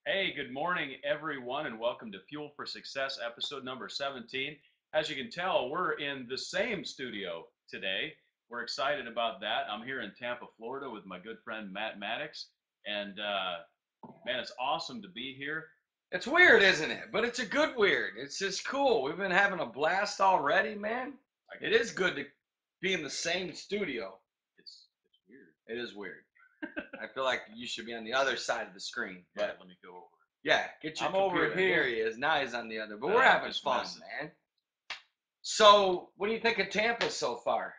Hey, good morning, everyone, and welcome to Fuel for Success, episode number 17. As you can tell, we're in the same studio today. We're excited about that. I'm here in Tampa, Florida, with my good friend Matt Maddox, and man, it's awesome to be here. It's weird, isn't it? But it's a good weird. It's just cool. We've been having a blast already, man. I, It is good to be in the same studio. it's weird. It is weird. I feel like you should be on the other side of the screen. Yeah, But let me go over. yeah, get your I'm over computer. There here. he is. Now he's on the other. But we're having Just fun, messing. man. So, what do you think of Tampa so far?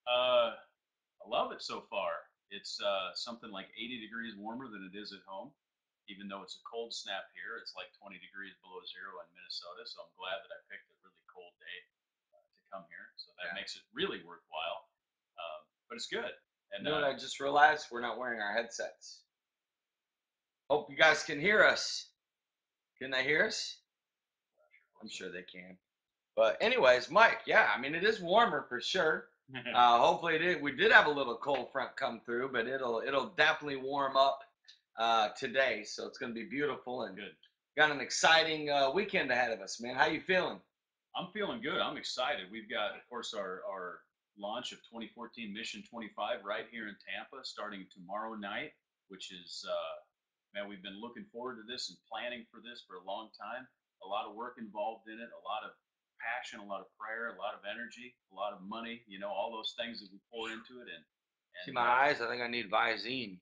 I love it so far. It's something like 80 degrees warmer than it is at home. Even though it's a cold snap here, it's like 20 degrees below zero in Minnesota. So I'm glad that I picked a really cold day to come here. So that Yeah. makes it really worthwhile. But it's good. And You know what I just realized? We're not wearing our headsets. Hope you guys can hear us. Can they hear us? I'm sure they can. But anyways, Mike, yeah, I mean it is warmer for sure. Hopefully it is. We did have a little cold front come through, but it'll definitely warm up today, so it's going to be beautiful and good. got an exciting weekend ahead of us, man. How you feeling? I'm feeling good. I'm excited. We've got, of course, our launch of 2014 Mission 25 right here in Tampa starting tomorrow night, which is, man, we've been looking forward to this and planning for this for a long time. A lot of work involved in it, a lot of passion, a lot of prayer, a lot of energy, a lot of money, all those things that we pour into it. See my eyes? I think I need Visine.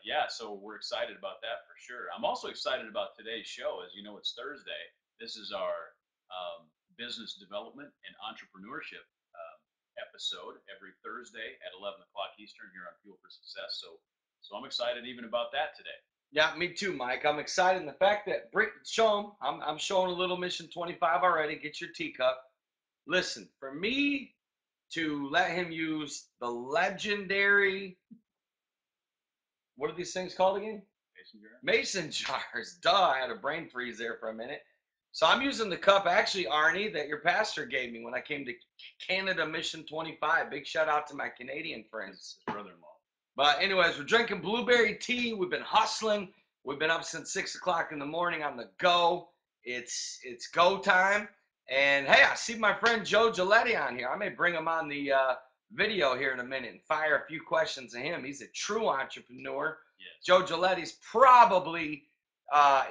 Yeah, so we're excited about that for sure. I'm also excited about today's show. As you know, it's Thursday. This is our business development and entrepreneurship episode every Thursday at 11 o'clock Eastern here on Fuel for Success. So I'm excited even about that today. Yeah, me too, Mike. I'm excited. And the fact that show them, I'm showing a little Mission 25 already. Get your teacup. Listen, for me to let him use the legendary, what are these things called again? Mason jar? Mason jars. Duh, I had a brain freeze there for a minute. So I'm using the cup, actually, Arnie, that your pastor gave me when I came to Canada Mission 25. Big shout out to my Canadian friends. His brother-in-law. But anyways, we're drinking blueberry tea. We've been hustling. We've been up since 6 o'clock in the morning on the go. It's go time. And hey, I see my friend Joe Giglietti on here. I may bring him on the video here in a minute and fire a few questions at him. He's a true entrepreneur. Yes. Joe Giletti's probably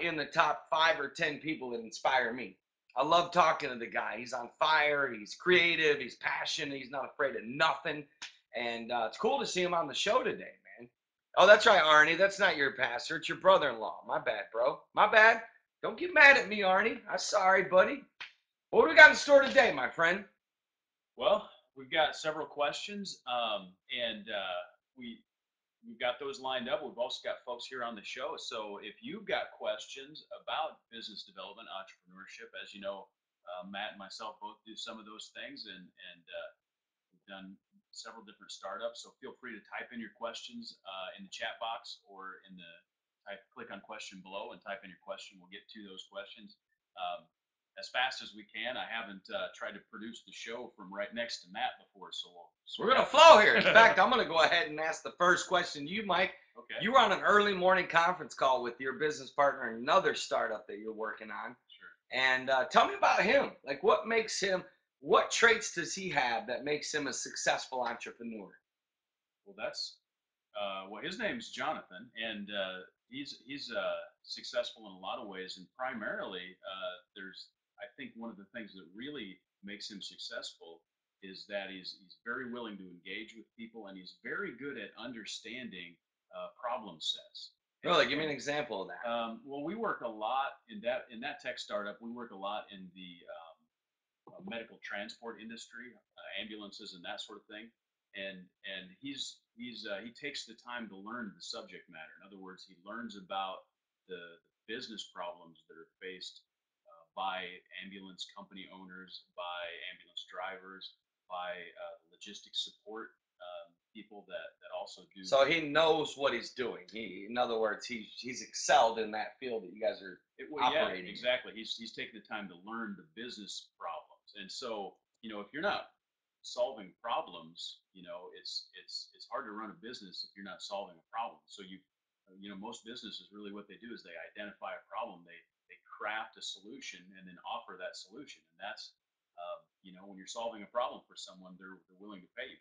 in the top 5 or 10 people that inspire me. I love talking to the guy. He's on fire. He's creative. He's passionate. He's not afraid of nothing. And it's cool to see him on the show today, man. Oh, that's right, Arnie. That's not your pastor. It's your brother-in-law. My bad, bro. My bad. Don't get mad at me, Arnie. I'm sorry, buddy. What do we got in store today, my friend? Well, we've got several questions, and we've got those lined up. We've also got folks here on the show. So if you've got questions about business development, entrepreneurship, as you know, Matt and myself both do some of those things, and we've done several different startups. So feel free to type in your questions in the chat box or in the click on question below and type in your question. We'll get to those questions. Um, as fast as we can. I haven't tried to produce the show from right next to Matt before, so we're gonna flow here. In fact, I'm gonna go ahead and ask the first question to you, Mike. Okay. You were on an early morning conference call with your business partner, another startup that you're working on. Sure. And tell me about him. Like, what makes him? What traits does he have that makes him a successful entrepreneur? Well, well, his name's Jonathan, and he's successful in a lot of ways, and primarily there's I think one of the things that really makes him successful is that he's very willing to engage with people, and he's very good at understanding problem sets. Really, give me an example of that. Well, we work a lot in that tech startup. We work a lot in the medical transport industry, ambulances and that sort of thing. And he takes the time to learn the subject matter. In other words, he learns about the business problems that are faced by ambulance company owners, by ambulance drivers, by logistics support people that also do. So he knows what he's doing. In other words, he's excelled in that field that you guys are operating. Yeah, exactly. He's taking the time to learn the business problems, and so if you're not solving problems, it's hard to run a business if you're not solving a problem. So you most businesses really what they do is they identify a problem, they craft a solution, and then offer that solution. And that's when you're solving a problem for someone, they're willing to pay you.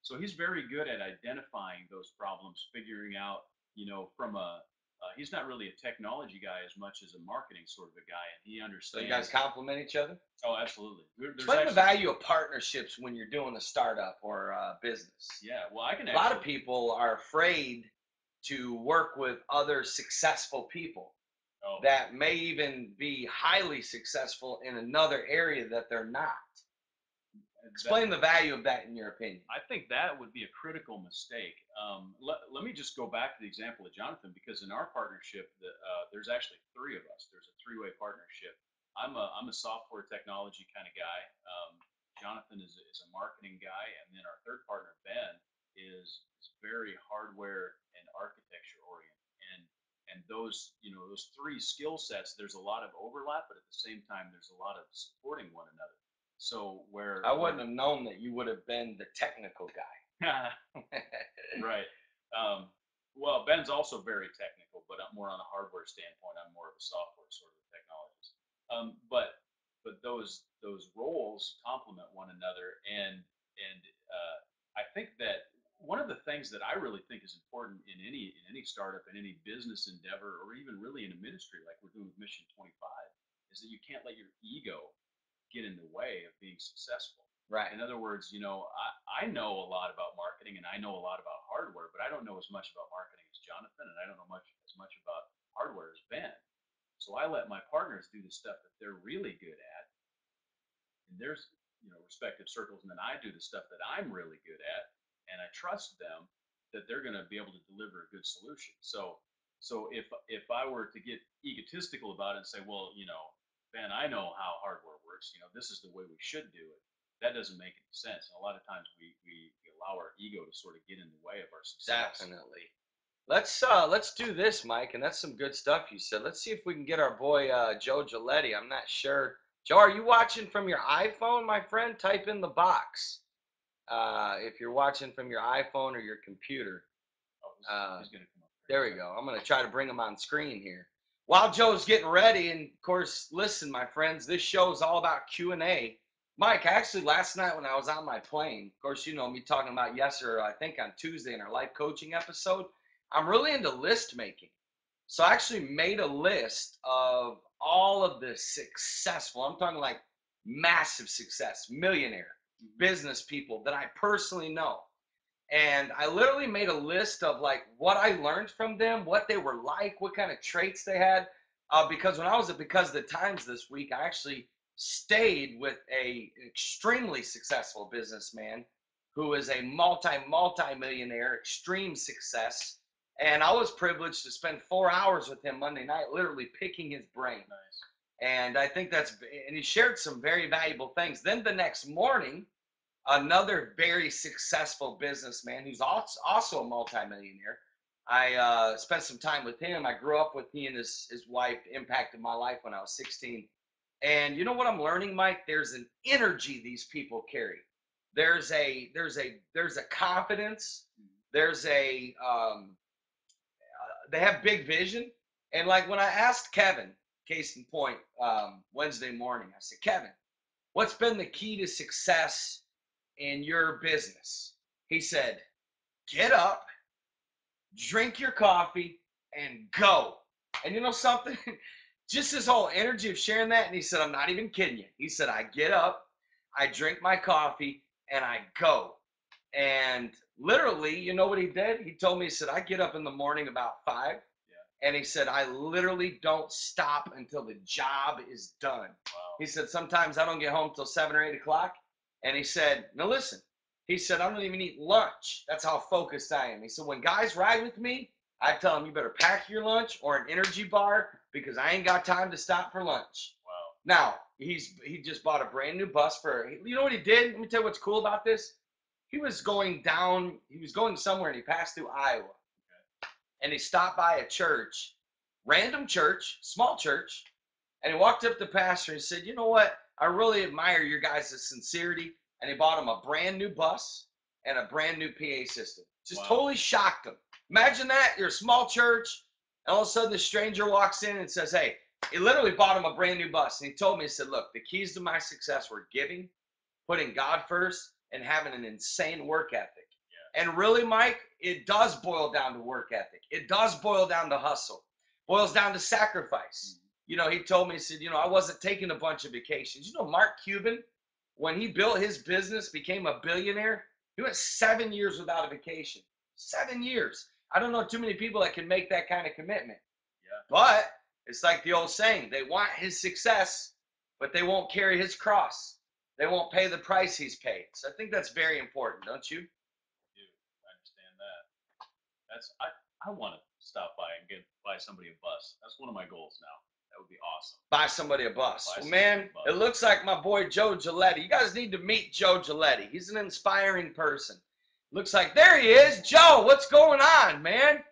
So he's very good at identifying those problems, figuring out, from he's not really a technology guy as much as a marketing sort of a guy, and he So you guys understands. complement each other. Oh, absolutely. There's Explain the actually, value of partnerships when you're doing a startup or a business. yeah. Well, I can A lot of actually. people are afraid to work with other successful people Oh, that may even be highly successful in another area that they're not. that Explain the value of that in your opinion. I think that would be a critical mistake. Let me just go back to the example of Jonathan, because in our partnership, there's actually three of us. There's a three-way partnership. I'm a software technology kind of guy. Jonathan is a marketing guy, and then our third partner Ben is very hardware and architecture oriented. And those three skill sets, there's a lot of overlap, but at the same time, there's a lot of supporting one another. So I wouldn't where have known that you would have been the technical guy. right. Um, well, Ben's also very technical, but I'm more on a hardware standpoint. I'm more of a software sort of technologist. But those roles complement one another, and I think that one of the things that I really think is important in any startup, in any business endeavor, or even really in a ministry like we're doing with Mission 25, is that you can't let your ego get in the way of being successful. Right. In other words, I know a lot about marketing and I know a lot about hardware, but I don't know as much about marketing as Jonathan, and I don't know as much about hardware as Ben. So I let my partners do the stuff that they're really good at in their respective circles, and then I do the stuff that I'm really good at, and I trust them that they're going to be able to deliver a good solution. So if I were to get egotistical about it and say, well, Ben, I know how hardware works. This is the way we should do it. That doesn't make any sense. And a lot of times we allow our ego to sort of get in the way of our success. Definitely. Let's do this, Mike, and that's some good stuff you said. Let's see if we can get our boy Joe Giglietti. I'm not sure. Joe, are you watching from your iPhone, my friend? Type in the box if you're watching from your iPhone or your computer. Oh, Uh, he's going to come up here in there a we second. go. I'm going to try to bring him on screen here. While Joe's getting ready, and of course, listen, my friends, this show is all about Q&A. Mike, actually, last night when I was on my plane, of course, you know me talking about yesterday, I think on Tuesday in our life coaching episode, I'm really into list making. So I actually made a list of all of the successful, I'm talking like massive success, millionaire Mm-hmm. business people that I personally know. And I literally made a list of like what I learned from them, what they were like, what kind of traits they had. Because when I was at Because of the Times this week, I actually stayed with an extremely successful businessman who is a multi millionaire, extreme success. And I was privileged to spend 4 hours with him Monday night, literally picking his brain. Nice. And I think and he shared some very valuable things. Then the next morning, another very successful businessman who's also a multimillionaire. I spent some time with him. I grew up with he and his wife impacted my life when I was 16. And you know what I'm learning, Mike? There's an energy these people carry. There's a confidence. Mm-hmm. There's a they have big vision. And like when I asked Kevin, case in point, Wednesday morning, I said, Kevin, what's been the key to success in your business? He said, get up, drink your coffee, and go. And you know something? Just his whole energy of sharing that. And he said, I'm not even kidding you. He said, I get up, I drink my coffee, and I go. And literally, you know what he did? He told me, he said, I get up in the morning about 5. Yeah. And he said, I literally don't stop until the job is done. Wow. He said, sometimes I don't get home till 7 or 8 o'clock. And he said, now listen, he said, I don't even eat lunch. That's how focused I am. He said, when guys ride with me, I tell them, you better pack your lunch or an energy bar because I ain't got time to stop for lunch. Wow. Now, he just bought a brand new bus for, you know what he did? Let me tell you what's cool about this. He was going somewhere and he passed through Iowa. Okay. And he stopped by a church, random church, small church, and he walked up to the pastor and said, you know what? I really admire your guys' sincerity. And he bought him a brand new bus and a brand new PA system. Just Wow. totally shocked him. Imagine that. You're a small church, and all of a sudden the stranger walks in and says, hey, he literally bought him a brand new bus. And he told me, he said, look, the keys to my success were giving, putting God first, and having an insane work ethic. Yeah. And really, Mike, it does boil down to work ethic. It does boil down to hustle. Boils down to sacrifice. You know, he told me, he said, you know, I wasn't taking a bunch of vacations. You know, Mark Cuban, when he built his business, became a billionaire, he went 7 years without a vacation. 7 years. I don't know too many people that can make that kind of commitment. Yeah. But it's like the old saying, they want his success, but they won't carry his cross. They won't pay the price he's paid. So I think that's very important, don't you? I do. I understand that. I want to stop by and buy somebody a bus. That's one of my goals now. That would be awesome. Buy somebody a bus. Well, man, it looks like my boy Joe Giglietti. You guys need to meet Joe Giglietti. He's an inspiring person. Looks like there he is. Joe, what's going on, man?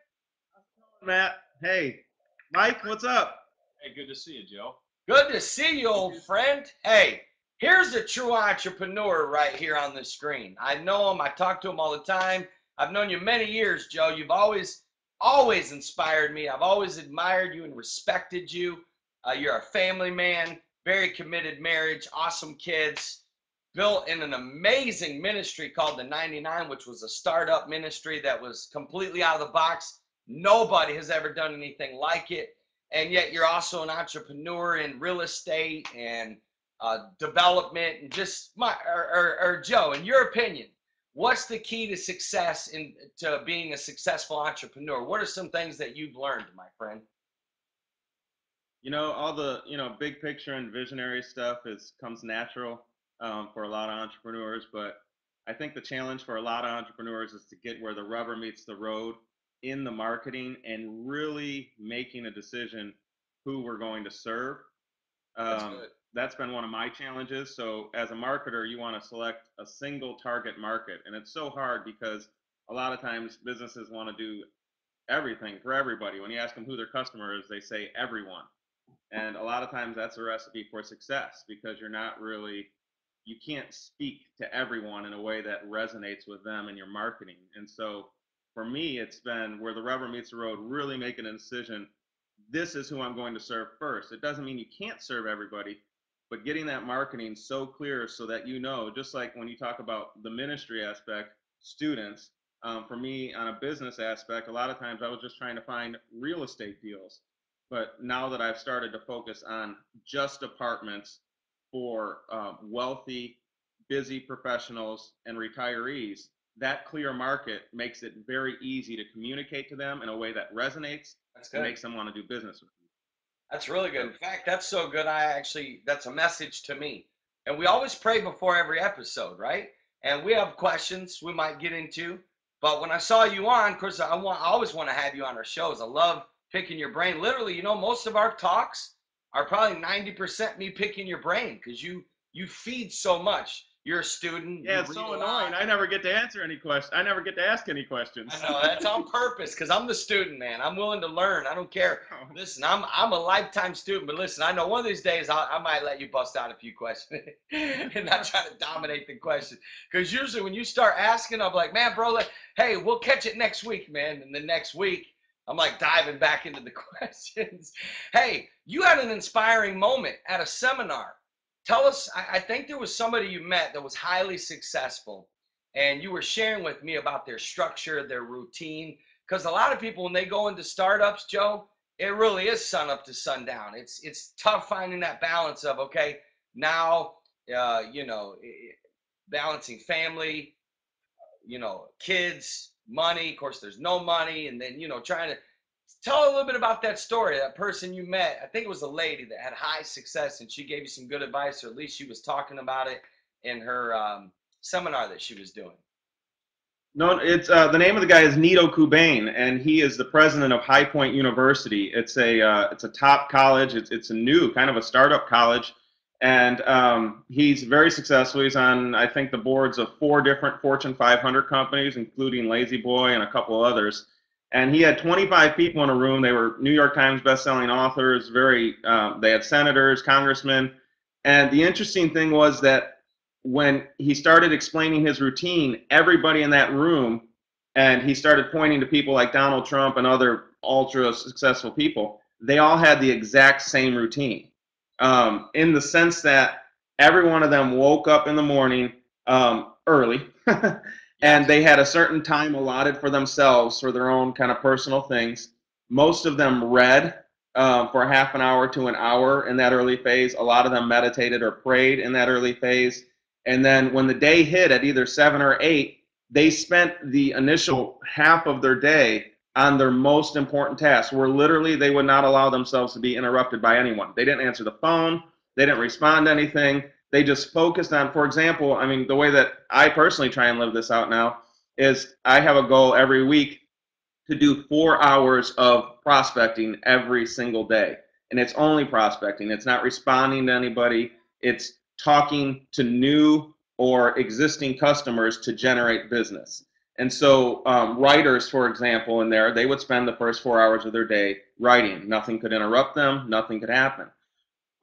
Matt, hey. Mike, what's up? Hey, good to see you, Joe. Good to see you, old friend. Hey, here's a true entrepreneur right here on the screen. I know him. I talk to him all the time. I've known you many years, Joe. You've always inspired me. I've always admired you and respected you. You're a family man, very committed marriage, awesome kids, built in an amazing ministry called the 99, which was a startup ministry that was completely out of the box. Nobody has ever done anything like it. And yet you're also an entrepreneur in real estate and development. And just Joe, in your opinion, what's the key to success to being a successful entrepreneur? What are some things that you've learned, my friend? You know, all the, big picture and visionary stuff comes natural for a lot of entrepreneurs, but I think the challenge for a lot of entrepreneurs is to get where the rubber meets the road in the marketing and really making a decision who we're going to serve. That's been one of my challenges. So as a marketer, you want to select a single target market. And it's so hard because a lot of times businesses want to do everything for everybody. When you ask them who their customer is, they say everyone. And a lot of times that's a recipe for success because you can't speak to everyone in a way that resonates with them in your marketing. And so for me, it's been where the rubber meets the road, really making a decision. This is who I'm going to serve first. It doesn't mean you can't serve everybody, but getting that marketing so clear so that just like when you talk about the ministry aspect, students, for me on a business aspect, a lot of times I was just trying to find real estate deals. But now that I've started to focus on just apartments for wealthy, busy professionals and retirees, that clear market makes it very easy to communicate to them in a way that resonates and makes them want to do business with you. That's really good. In fact, that's so good. That's a message to me. And we always pray before every episode, right? And we have questions we might get into. But when I saw you on, of course, I always want to have you on our shows. I love picking your brain. Literally, most of our talks are probably 90% me picking your brain because you feed so much. You're a student. Yeah, it's so annoying. I never get to answer any questions. I never get to ask any questions. I know, that's on purpose because I'm the student, man. I'm willing to learn. I don't care. Listen, I'm a lifetime student, but listen, I know one of these days I might let you bust out a few questions and not try to dominate the question. Because usually when you start asking, I'm like, man, bro, hey, we'll catch it next week, man. And the next week, I'm like diving back into the questions. Hey, you had an inspiring moment at a seminar. Tell us, I think there was somebody you met that was highly successful, and you were sharing with me about their structure, their routine. Because a lot of people, when they go into startups, Joe, it really is sun up to sundown. It's tough finding that balance of, okay, now, balancing family, kids, money. Of course, there's no money, and then trying to tell a little bit about that story. That person you met, I think it was a lady that had high success, and she gave you some good advice, or at least she was talking about it in her seminar that she was doing. No, it's the name of the guy is Nito Kubain, and he is the president of High Point University. It's a top college. It's a new kind of a startup college, and he's very successful. He's on, I think, the boards of 4 different Fortune 500 companies, including Lazy Boy and a couple others. And he had 25 people in a room. They were New York Times bestselling authors. They had senators, congressmen, and the interesting thing was that when he started explaining his routine, everybody in that room and he started pointing to people like Donald Trump and other ultra successful people. They all had the exact same routine, in the sense that every one of them woke up in the morning early, and Yes. they had a certain time allotted for themselves for their own kind of personal things. Most of them read for half an hour to an hour in that early phase. A lot of them meditated or prayed in that early phase. And then when the day hit at either 7 or 8, they spent the initial half of their day on their most important tasks, where literally they would not allow themselves to be interrupted by anyone. They didn't answer the phone. They didn't respond to anything. They just focused on, for example, I mean, the way that I personally try and live this out now is I have a goal every week to do 4 hours of prospecting every single day. And it's only prospecting. It's not responding to anybody. It's talking to new or existing customers to generate business. And so writers, for example, in there, they would spend the first 4 hours of their day writing. Nothing could interrupt them. Nothing could happen.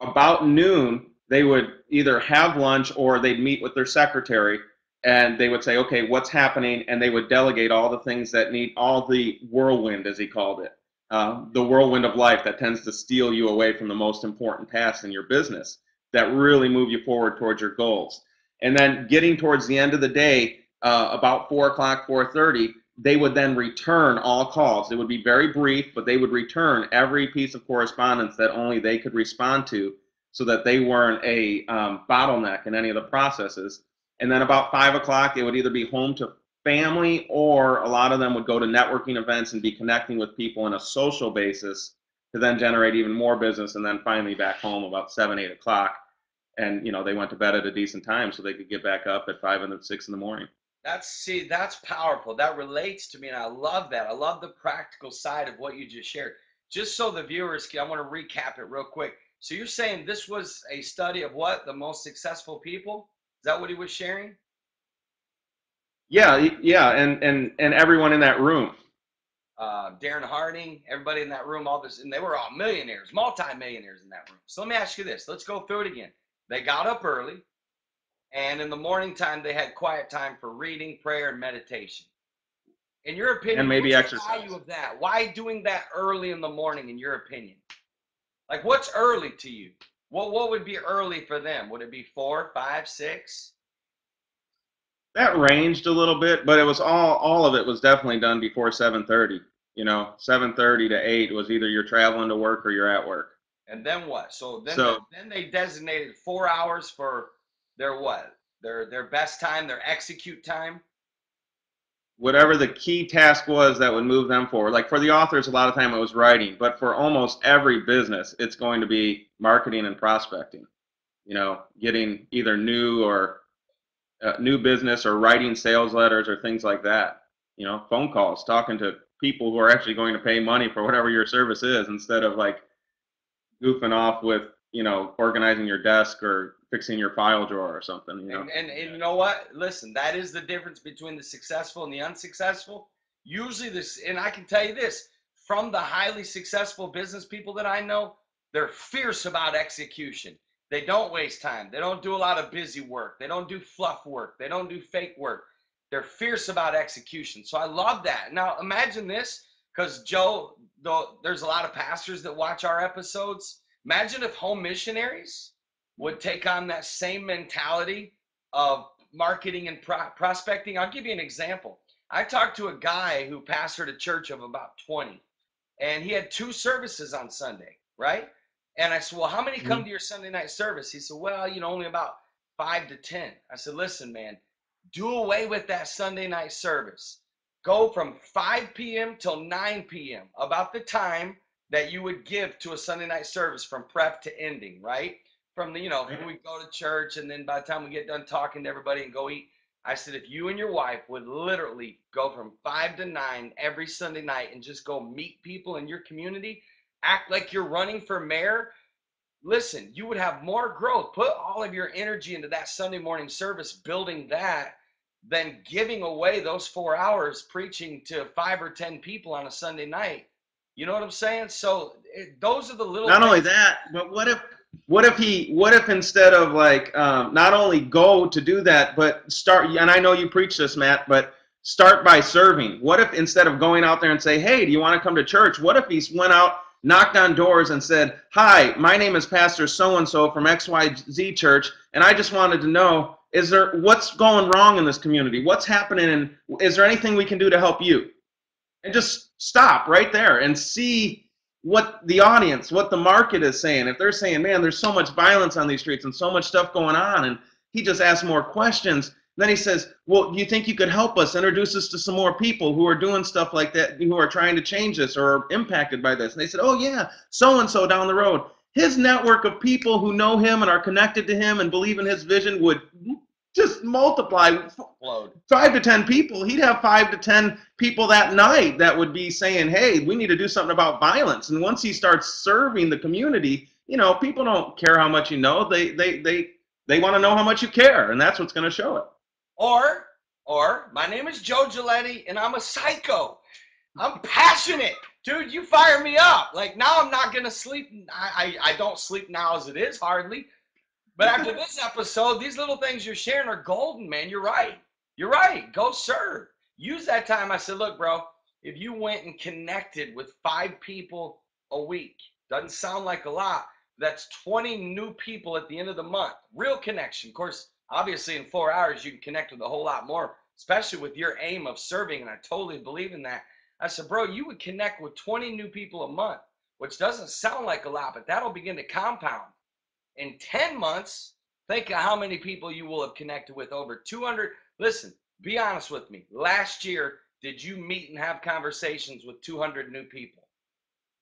About noon, they would either have lunch or they'd meet with their secretary, and they would say, okay, what's happening? And they would delegate all the things that need, all the whirlwind, as he called it, the whirlwind of life that tends to steal you away from the most important tasks in your business that really move you forward towards your goals. And then getting towards the end of the day, about 4 o'clock, 4:30, they would then return all calls. It would be very brief, but they would return every piece of correspondence that only they could respond to, so that they weren't a bottleneck in any of the processes. And then about 5 o'clock, they would either be home to family, or a lot of them would go to networking events and be connecting with people on a social basis to then generate even more business, and then finally back home about 7, 8 o'clock. And, they went to bed at a decent time so they could get back up at 5 and 6 in the morning. That's powerful. That relates to me, and I love that. I love the practical side of what you just shared. Just so the viewers can, I want to recap it real quick. So you're saying this was a study of what? The most successful people? Is that what he was sharing? Yeah, yeah, and everyone in that room. Darren Harding, everybody in that room, all this, and they were all millionaires, multi-millionaires in that room. So let me ask you this. Let's go through it again. They got up early, and in the morning time, they had quiet time for reading, prayer, and meditation. In your And opinion, maybe what's the exercise. value of that? Why doing that early in the morning, in your opinion? Like, what's early to you? What would be early for them? Would it be 4, 5, 6? That ranged a little bit, but it was all of it was definitely done before 7:30. 7:30 to 8 was either you're traveling to work or you're at work. And then what? So then So then they designated 4 hours for their what? Their best time, their execute time. whatever the key task was that would move them forward. Like for the authors, a lot of time it was writing, but for almost every business, it's going to be marketing and prospecting. Getting either new or new business, or writing sales letters or things like that. Phone calls, talking to people who are actually going to pay money for whatever your service is, instead of like goofing off with, organizing your desk or fixing your file drawer or something. And you know what? Listen, that is the difference between the successful and the unsuccessful. Usually this, and I can tell you this, from the highly successful business people that I know, they're fierce about execution. They don't waste time. They don't do a lot of busy work. They don't do fluff work. They don't do fake work. They're fierce about execution. So I love that. Now imagine this, because Joe, though, there's a lot of pastors that watch our episodes. Imagine if home missionaries would take on that same mentality of marketing and prospecting. I'll give you an example. I talked to a guy who pastored a church of about 20, and he had 2 services on Sunday, right? And I said, well, how many come to your Sunday night service? He said, well, only about 5 to 10. I said, listen, man, do away with that Sunday night service. Go from 5 p.m. till 9 p.m., about the time that you would give to a Sunday night service from prep to ending, right? From the, we go to church, and then by the time we get done talking to everybody and go eat. I said, if you and your wife would literally go from 5 to 9 every Sunday night and just go meet people in your community, act like you're running for mayor, listen, you would have more growth. Put all of your energy into that Sunday morning service, building that, than giving away those 4 hours preaching to 5 or 10 people on a Sunday night. You know what I'm saying? So those are the little Not things. only that, but what if instead of like not only go to do that, but start, and I know you preach this, Matt, but start by serving? What if instead of going out there and say, hey, do you want to come to church? What if he went out, knocked on doors and said, hi, my name is Pastor so-and-so from XYZ Church, and I just wanted to know, what's going wrong in this community? What's happening, and is there anything we can do to help you? And just stop right there and see what the audience, what the market is saying. If they're saying, man, there's so much violence on these streets and so much stuff going on, and he just asks more questions, then he says, well, do you think you could help us, introduce us to some more people who are doing stuff like that, who are trying to change this or are impacted by this? And they said, oh yeah, so-and-so down the road. His network of people who know him and are connected to him and believe in his vision would just multiply. Explode. 5 to 10 people. He'd have 5 to 10 people that night that would be saying, hey, we need to do something about violence. And once he starts serving the community, you know, people don't care how much you know. They want to know how much you care, and that's what's going to show it. Or my name is Joe Giglietti, and I'm a psycho. I'm passionate. Dude, you fire me up. Like, now I'm not going to sleep. I don't sleep now as it is, hardly. But after this episode, these little things you're sharing are golden, man. You're right. You're right. Go serve. Use that time. I said, look, bro, if you went and connected with 5 people a week, doesn't sound like a lot. That's 20 new people at the end of the month. Real connection. Of course, obviously in 4 hours, you can connect with a whole lot more, especially with your aim of serving. And I totally believe in that. I said, bro, you would connect with 20 new people a month, which doesn't sound like a lot, but that'll begin to compound. In 10 months, think of how many people you will have connected with. Over 200. Listen, be honest with me. Last year, did you meet and have conversations with 200 new people?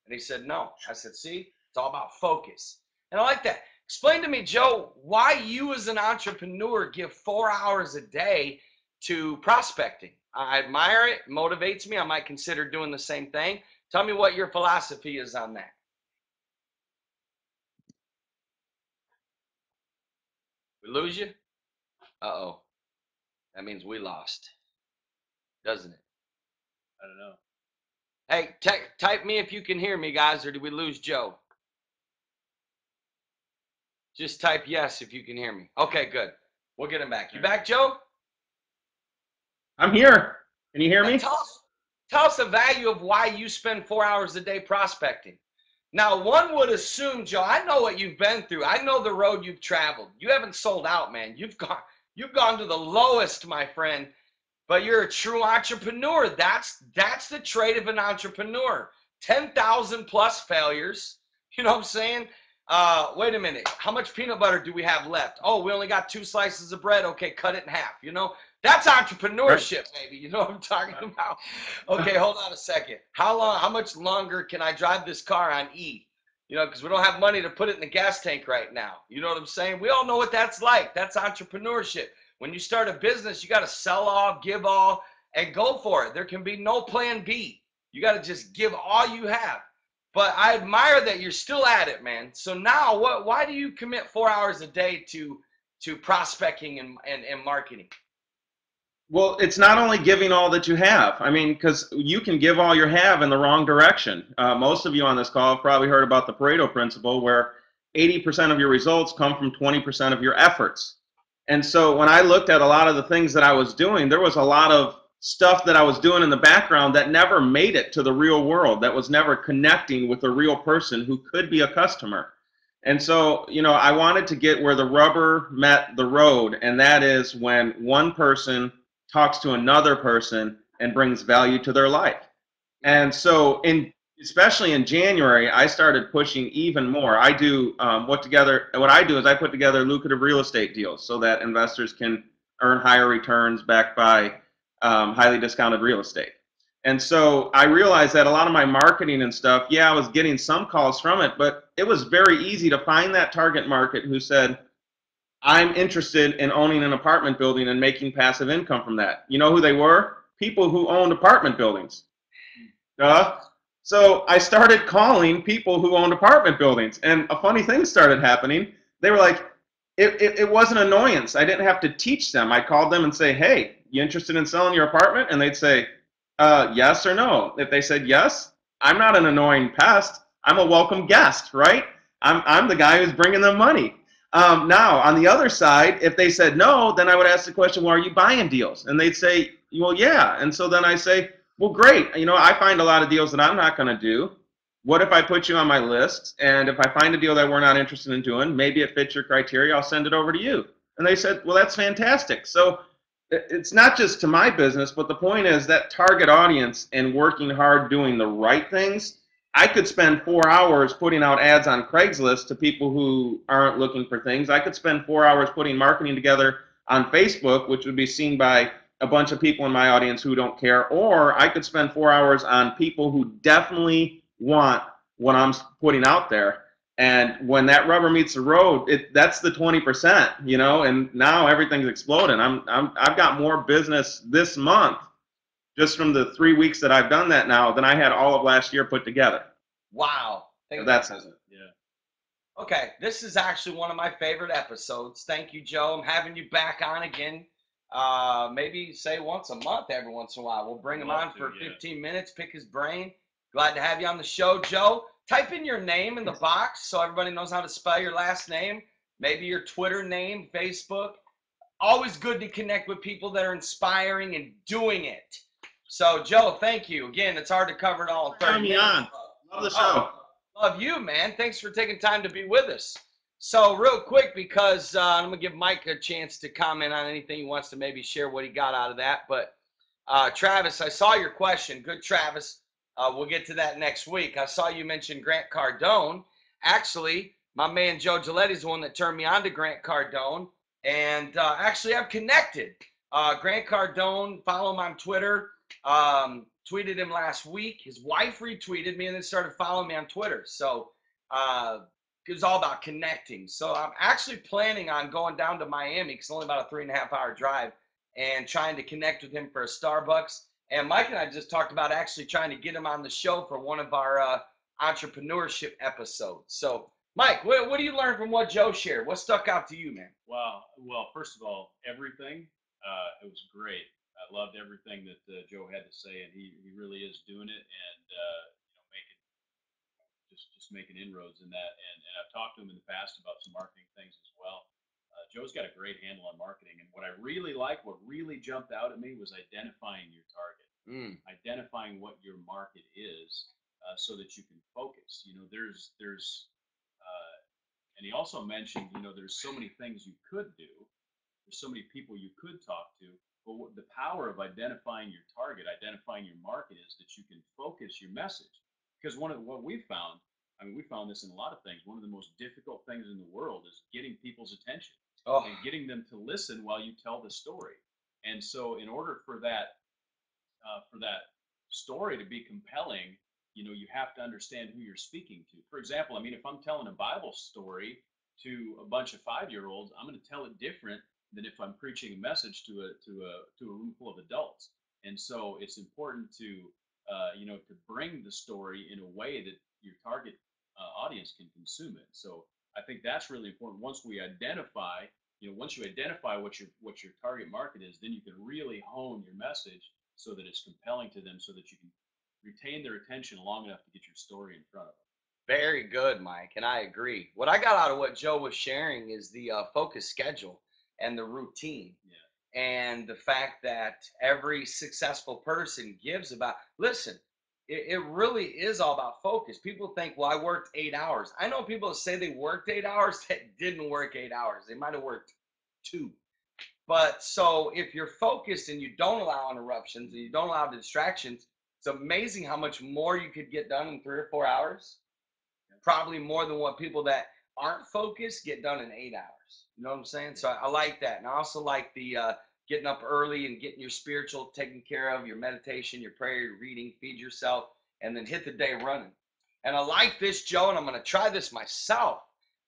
And he said, no. I said, see, it's all about focus. And I like that. Explain to me, Joe, why you as an entrepreneur give 4 hours a day to prospecting. I admire it, motivates me. I might consider doing the same thing. Tell me what your philosophy is on that. We lose you? Uh-oh. That means we lost, doesn't it? I don't know. Hey, type me if you can hear me, guys, or did we lose Joe? Just type yes if you can hear me. Okay, good. We'll get him back. You back, Joe? I'm here. Can you hear me? Tell us the value of why you spend 4 hours a day prospecting. Now, one would assume, Joe, I know what you've been through. I know the road you've traveled. You haven't sold out, man. You've gone to the lowest, my friend. But you're a true entrepreneur. That's the trait of an entrepreneur. 10,000 plus failures. You know what I'm saying? Wait a minute. How much peanut butter do we have left? Oh, we only got 2 slices of bread. Okay, cut it in half. You know, that's entrepreneurship, baby. You know what I'm talking about? Okay, hold on a second. How much longer can I drive this car on E? You know, because we don't have money to put it in the gas tank right now. You know what I'm saying? We all know what that's like. That's entrepreneurship. When you start a business, you got to sell all, give all, and go for it. There can be no plan B. You got to just give all you have. But I admire that you're still at it, man. So now, why do you commit 4 hours a day to prospecting and marketing? Well, it's not only giving all that you have. I mean, because you can give all you have in the wrong direction. Most of you on this call have probably heard about the Pareto principle, where 80% of your results come from 20% of your efforts. And so when I looked at a lot of the things that I was doing, there was a lot of stuff that I was doing in the background that never made it to the real world, that was never connecting with a real person who could be a customer. And so, you know, I wanted to get where the rubber met the road, and that is when one person talks to another person and brings value to their life. And so especially in January, I started pushing even more. I do what I do is I put together lucrative real estate deals so that investors can earn higher returns backed by highly discounted real estate. And so I realized that a lot of my marketing and stuff, yeah, I was getting some calls from it, but it was very easy to find that target market who said, I'm interested in owning an apartment building and making passive income from that. You know who they were? People who owned apartment buildings. So I started calling people who owned apartment buildings, and a funny thing started happening. They were like, it was an annoyance. I didn't have to teach them. I called them and say, hey, you interested in selling your apartment? And they'd say, yes or no. If they said yes, I'm not an annoying pest. I'm a welcome guest, right? I'm the guy who's bringing them money. Now, on the other side, if they said no, then I would ask the question, well, are you buying deals? And they'd say, well, yeah. And so then I say, well, great. I find a lot of deals that I'm not going to do. What if I put you on my list? And if I find a deal that we're not interested in doing, maybe it fits your criteria, I'll send it over to you. And they said, well, that's fantastic. So it's not just to my business, but the point is that target audience and working hard doing the right things. I could spend 4 hours putting out ads on Craigslist to people who aren't looking for things. I could spend 4 hours putting marketing together on Facebook, which would be seen by a bunch of people in my audience who don't care. Or I could spend 4 hours on people who definitely want what I'm putting out there. And when that rubber meets the road, that's the 20%, and now everything's exploding. I've got more business this month just from the 3 weeks that I've done that now than I had all of last year put together. Wow. Think That's about it. Yeah. Okay, this is actually one of my favorite episodes. Thank you, Joe. I'm having you back on again. Maybe say once a month, every once in a while. We'll bring him on for 15 minutes, pick his brain. Glad to have you on the show, Joe. Type in your name in the box so everybody knows how to spell your last name. Maybe your Twitter name, Facebook. Always good to connect with people that are inspiring and doing it. So, Joe, thank you. Again, it's hard to cover it all in 30 minutes. On. Love the show. Love you, man. Thanks for taking time to be with us. So, real quick, because I'm going to give Mike a chance to comment on anything he wants to maybe share what he got out of that. But, Travis, I saw your question. Good, Travis. We'll get to that next week. I saw you mention Grant Cardone. Actually, my man Joe Giglietti is the one that turned me on to Grant Cardone. And actually, I've connected. Grant Cardone, follow him on Twitter. Tweeted him last week. His wife retweeted me and then started following me on Twitter. So it was all about connecting. So I'm actually planning on going down to Miami, because it's only about a 3.5 hour drive, and trying to connect with him for a Starbucks. And Mike and I just talked about actually trying to get him on the show for one of our entrepreneurship episodes. So, Mike, what do you learn from what Joe shared? What stuck out to you, man? Wow. Well, first of all, everything. It was great. I loved everything that Joe had to say, and he really is doing it, and making just making inroads in that. And I've talked to him in the past about some marketing things as well. Joe's got a great handle on marketing, and what I really like, what really jumped out at me, was identifying your target, identifying what your market is, so that you can focus. And he also mentioned, there's so many things you could do. There's so many people you could talk to. But the power of identifying your target, identifying your market, is that you can focus your message. Because one of what we found, I mean, we found this in a lot of things. One of the most difficult things in the world is getting people's attention and getting them to listen while you tell the story. And so, in order for that story to be compelling, you have to understand who you're speaking to. For example, I mean, if I'm telling a Bible story to a bunch of 5-year-olds, I'm going to tell it different than if I'm preaching a message to a room full of adults. And so it's important to bring the story in a way that your target audience can consume it. So I think that's really important. Once you identify what your target market is, then you can really hone your message so that it's compelling to them, so that you can retain their attention long enough to get your story in front of them. Very good, Mike, and I agree. What I got out of what Joe was sharing is the focus schedule and the routine, and the fact that every successful person gives about. Listen, it really is all about focus. People think, well, I worked 8 hours. I know people that say they worked 8 hours that didn't work 8 hours. They might have worked 2. But so if you're focused and you don't allow interruptions and you don't allow distractions, it's amazing how much more you could get done in 3 or 4 hours. Probably more than what people that aren't focused get done in 8 hours. You know what I'm saying? So I like that. And I also like the getting up early and getting your spiritual taken care of, your meditation, your prayer, your reading, feed yourself, and then hit the day running. And I like this, Joe, and I'm going to try this myself.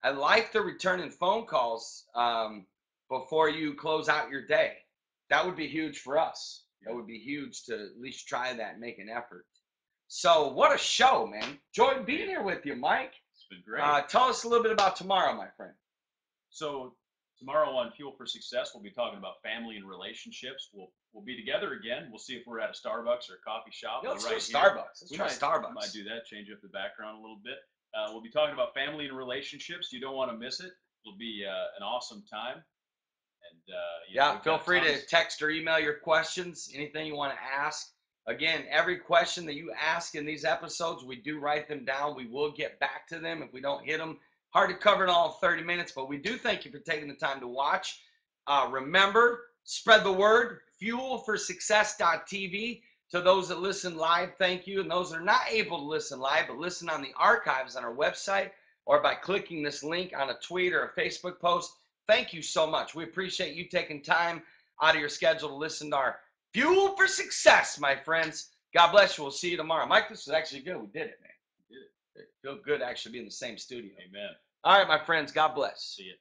I like the returning phone calls before you close out your day. That would be huge for us. That would be huge to at least try that and make an effort. So what a show, man. Enjoyed being here with you, Mike. It's been great. Tell us a little bit about tomorrow, my friend. So tomorrow on Fuel for Success, we'll be talking about family and relationships. We'll be together again. We'll see if we're at a Starbucks or a coffee shop. Let's right go Starbucks. Let's try Starbucks. We might do that, change up the background a little bit. We'll be talking about family and relationships. You don't want to miss it. It'll be an awesome time. And you know, Yeah, we've feel got free to tons. text or email your questions, anything you want to ask. Again, every question that you ask in these episodes, we do write them down. We will get back to them if we don't hit them. Hard to cover it all in 30 minutes, but we do thank you for taking the time to watch. Remember, spread the word, fuelforsuccess.tv. To those that listen live, thank you. And those that are not able to listen live, but listen on the archives on our website or by clicking this link on a tweet or a Facebook post, thank you so much. We appreciate you taking time out of your schedule to listen to our Fuel for Success, my friends. God bless you. We'll see you tomorrow. Mike, this was actually good. We did it, man. We did it. It feels good to actually be in the same studio. Amen. All right, my friends. God bless. See you.